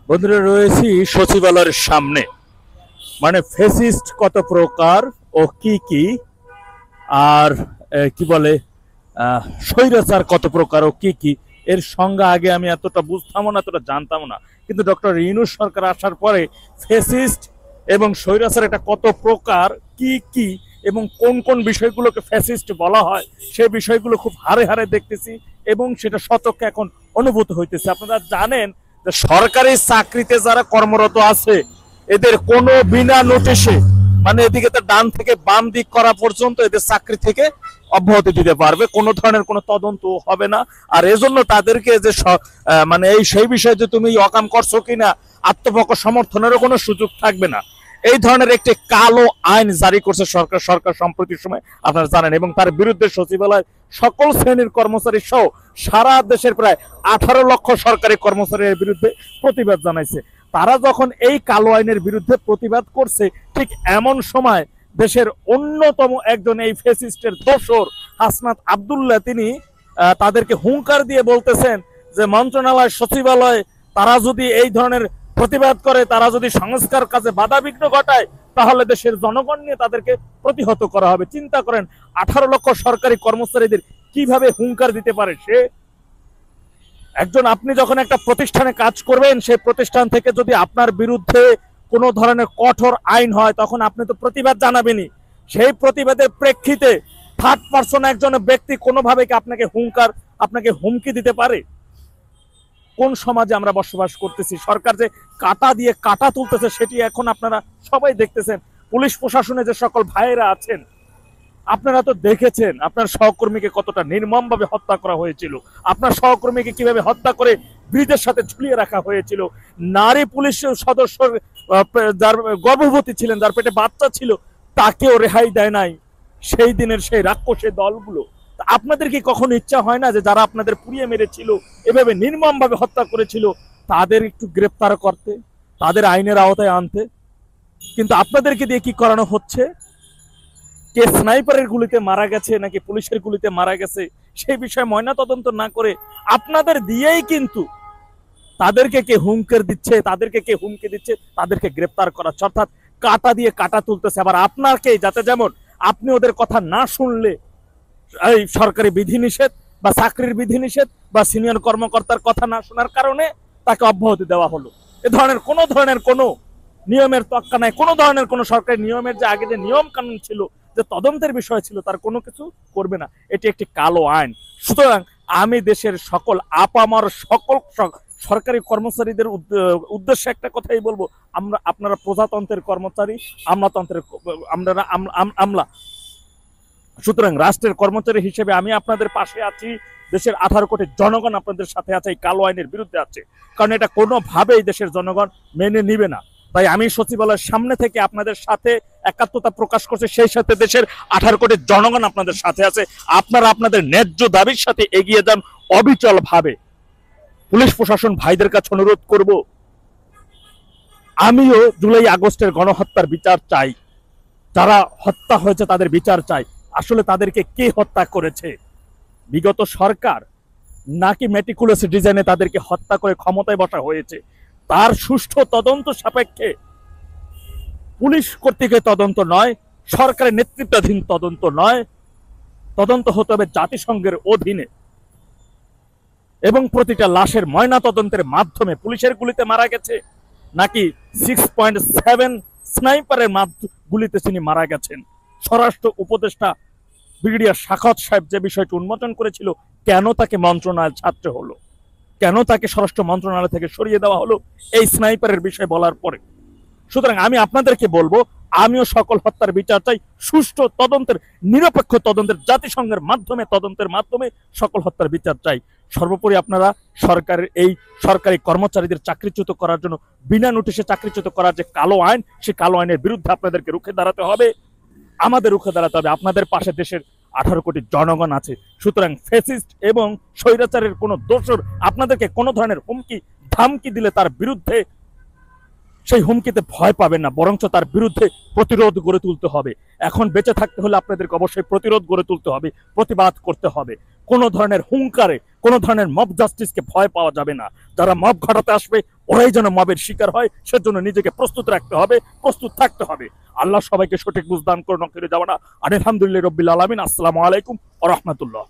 বন্ধুরা, রয়েছি সচিবালয়ের সামনে। মানে ফেসিস্ট কত প্রকার ও কি কি, আর কি বলে স্বৈরাচার কত প্রকার ও কি কি, এর সংজ্ঞা আগে আমি এতটা বুঝতামও না, এতটা জানতাম না। কিন্তু ডক্টর ইউনূস সরকার আসার পরে ফেসিস্ট এবং স্বৈরাচার এটা কত প্রকার, কি কি এবং কোন কোন বিষয়গুলোকে ফ্যাসিস্ট বলা হয়, সেই বিষয়গুলো খুব হারে হারে দেখতেছি এবং সেটা সচক্ষে এখন অনুভূত হইতেছে। আপনারা জানেন যে সরকারি চাকরিতে যারা কর্মরত আছে এদের কোনো বিনা নোটিশে, মানে এদিকে তো ডান থেকে বাম দিক করা পর্যন্ত এদের চাকরি থেকে অব্যাহতি দিতে পারবে, কোনো ধরনের কোনো তদন্ত হবে না। আর এজন্য তাদেরকে যে মানে এই সেই বিষয়ে যে তুমি অকাম করছো কিনা আত্মপক্ষ সমর্থনেরও কোনো সুযোগ থাকবে না। এই ধরনের একটি কালো আইন জারি করছে সরকার সম্প্রতির সময়, আপনারা জানেন। এবং তার বিরুদ্ধে সচিবালয় সকল শ্রেণীর কর্মচারী সহ সারা দেশের প্রায় 18 লক্ষ সরকারি কর্মচারীর বিরুদ্ধে প্রতিবাদ জানাইছে। তারা যখন এই কালো আইনের বিরুদ্ধে প্রতিবাদ করছে, ঠিক এমন সময় দেশের অন্যতম একজন এই ফ্যাসিস্টের দোসর হাসনাত আব্দুল্লাহ তিনি তাদেরকে হুঙ্কার দিয়ে বলতেছেন যে মন্ত্রণালয় সচিবালয় তারা যদি এই ধরনের প্রতিবাদ করে, তারা যদি সংস্কার কাজে বাধাবিঘ্ন ঘটায়, তাহলে দেশের জনগণ নিয়ে তাদেরকে প্রতিহত করা হবে। চিন্তা করেন 18 লক্ষ সরকারি কর্মচারীদের কিভাবে হুঙ্কার দিতে পারে সে। একজন, আপনি যখন একটা প্রতিষ্ঠানে কাজ করবেন, সেই প্রতিষ্ঠান থেকে যদি আপনার বিরুদ্ধে কোনো ধরনের কঠোর আইন হয়, তখন আপনি তো প্রতিবাদ জানাবেনই। সেই প্রতিবাদের প্রেক্ষিতে থার্ড পার্সন একজন ব্যক্তি কোনোভাবে কি আপনাকে আপনাকে হুমকি দিতে পারে? কোন সমাজে আমরা বসবাস করতেছি? সরকার যে কাটা দিয়ে কাটা তুলতেছে সেটি এখন আপনারা সবাই দেখতেছেন। পুলিশ প্রশাসনে যে সকল ভাইয়েরা আছেন, আপনারা তো দেখেছেন আপনার সহকর্মীকে কতটা নির্মমভাবে হত্যা করা হয়েছিল, আপনার সহকর্মীকে কিভাবে হত্যা করে ব্রিজের সাথে ঝুলিয়ে রাখা হয়েছিল। নারী পুলিশ সদস্য যার গর্ভবতী ছিলেন, যার পেটে বাচ্চা ছিল, তাকেও রেহাই দেয় নাই সেই দিনের সেই রাক্ষসের দলগুলো। আপনাদের কি কখনো ইচ্ছা হয় না যে যারা আপনাদের পুড়িয়ে মেরেছিল, এভাবে নির্মমভাবে হত্যা করেছিল, তাদের একটু গ্রেপ্তার করতে, তাদের আইনের আওতায় আনতে? কিন্তু আপনাদেরকে দিয়ে কি করানো হচ্ছে? কে স্নাইপারের গুলিতে মারা গেছে নাকি পুলিশের গুলিতে মারা গেছে সেই বিষয়ে ময়না তদন্ত না করে আপনাদের দিয়েই কিন্তু তাদেরকে কে হুমকি দিচ্ছে, তাদেরকে গ্রেপ্তার করা, অর্থাৎ কাটা দিয়ে কাটা তুলতেছে। আবার আপনাকে, যাতে যেমন আপনি ওদের কথা না শুনলে এই সরকারি বিধিনিষেধ বা চাকরির বিধিনিষেধ বা সিনিয়র কর্মকর্তার কথা না শোনার কারণে তাকে অব্যাহতি দেওয়া হলো। এ ধরনের কোনো নিয়মের তোয়াক্কা নাই, কোনো ধরনের কোনো সরকারি নিয়মের যে আগে যে নিয়ম কানুন ছিল, যে তদন্তের বিষয় ছিল, তার কোনো কিছু করবে না। এটি একটি কালো আইন। সুতরাং আমি দেশের সকল আপামর সকল সরকারি কর্মচারীদের উদ্দেশ্যে একটা কথাই বলবো, আপনারা প্রজাতন্ত্রের কর্মচারী, আমলা। সুতরাং রাষ্ট্রের কর্মচারী হিসেবে আমি আপনাদের পাশে আছি। দেশের 18 কোটি জনগণ আপনাদের সাথে আছে, এই কালো আইনের বিরুদ্ধে আছে। কারণ এটা কোনোভাবেই দেশের জনগণ মেনে নিবে না। তাই আমি সচিবালয়ের সামনে থেকে আপনাদের সাথে একাত্মতা প্রকাশ করছি, সেই সাথে দেশের 18 কোটি জনগণ আপনাদের সাথে আছে। আপনারা আপনাদের ন্যায্য দাবির সাথে এগিয়ে যান অবিচল ভাবে। পুলিশ প্রশাসন ভাইদের কাছে অনুরোধ করব, আমিও জুলাই আগস্টের গণহত্যার বিচার চাই। যারা হত্যা হয়েছে তাদের বিচার চাই। আসলে তাদেরকে কে হত্যা করেছে? বিগত সরকার নাকি মেটিকুলাস ডিজাইনে তাদেরকে হত্যা করে ক্ষমতায় বসা হয়েছে? তার সুষ্ঠু তদন্ত সাপেক্ষে, পুলিশ কর্তৃক তদন্ত নয়, সরকারের নেতৃত্বাধীন তদন্ত নয়, তদন্ত হতে হবে জাতিসংঘের অধীনে। এবং প্রতিটা লাশের ময়না তদন্তের মাধ্যমে পুলিশের গুলিতে মারা গেছে নাকি 6.7 স্নাইপারের গুলিতে তিনি মারা গেছেন। স্বরাষ্ট্র উপদেষ্টা ব্রিগেডিয়ার সাখাওয়াত সাহেব যে বিষয়টি উন্মোচন করেছিল, কেন তাকে মন্ত্রণালয় ছাড়তে হলো, কেন তাকে স্বরাষ্ট্র মন্ত্রণালয় থেকে সরিয়ে দেওয়া হলো এই স্নাইপারের বিষয় বলার পরে? সুতরাং আমি আপনাদেরকে বলবো, আমিও সকল হত্যার বিচার চাই, সুষ্ঠু তদন্তের, নিরপেক্ষ তদন্তের, জাতিসংঘের মাধ্যমে তদন্তের মাধ্যমে সকল হত্যার বিচার চাই। সর্বোপরি আপনারা সরকারের এই সরকারি কর্মচারীদের চাকরিচ্যুত করার জন্য, বিনা নোটিশে চাকরিচ্যুত করার যে কালো আইন, সেই কালো আইনের বিরুদ্ধে আপনাদেরকে রুখে দাঁড়াতে হবে, আমাদের রুখে দাঁড়াতে হবে। আপনাদের পাশে দেশের 18 কোটি জনগণ আছে। সুতরাং ফ্যাসিস্ট এবং স্বৈরাচারের কোনো দোসর আপনাদেরকে কোনো ধরনের হুমকি ধামকি দিলে তার বিরুদ্ধে সেই হুমকিতে ভয় পাবেন না, বরঞ্চ তার বিরুদ্ধে প্রতিরোধ গড়ে তুলতে হবে। এখন বেঁচে থাকতে হলে আপনাদেরকে অবশ্যই প্রতিরোধ গড়ে তুলতে হবে, প্রতিবাদ করতে হবে। কোনো ধরনের হুঙ্কারে, কোনো ধরনের মব জাস্টিসকে ভয় পাওয়া যাবে না। যারা মব ঘটাতে আসবে ওরাই যেন মবের শিকার হয়, সেজন্য নিজেকে প্রস্তুত রাখতে হবে, প্রস্তুত থাকতে হবে। আল্লাহ সবাইকে সঠিক বুঝদান করুন, ফিরে যাওয়া না। আলহামদুলিল্লাহ রব্বিল আলামিন। আসসালামু আলাইকুম ওয়া রাহমাতুল্লাহ।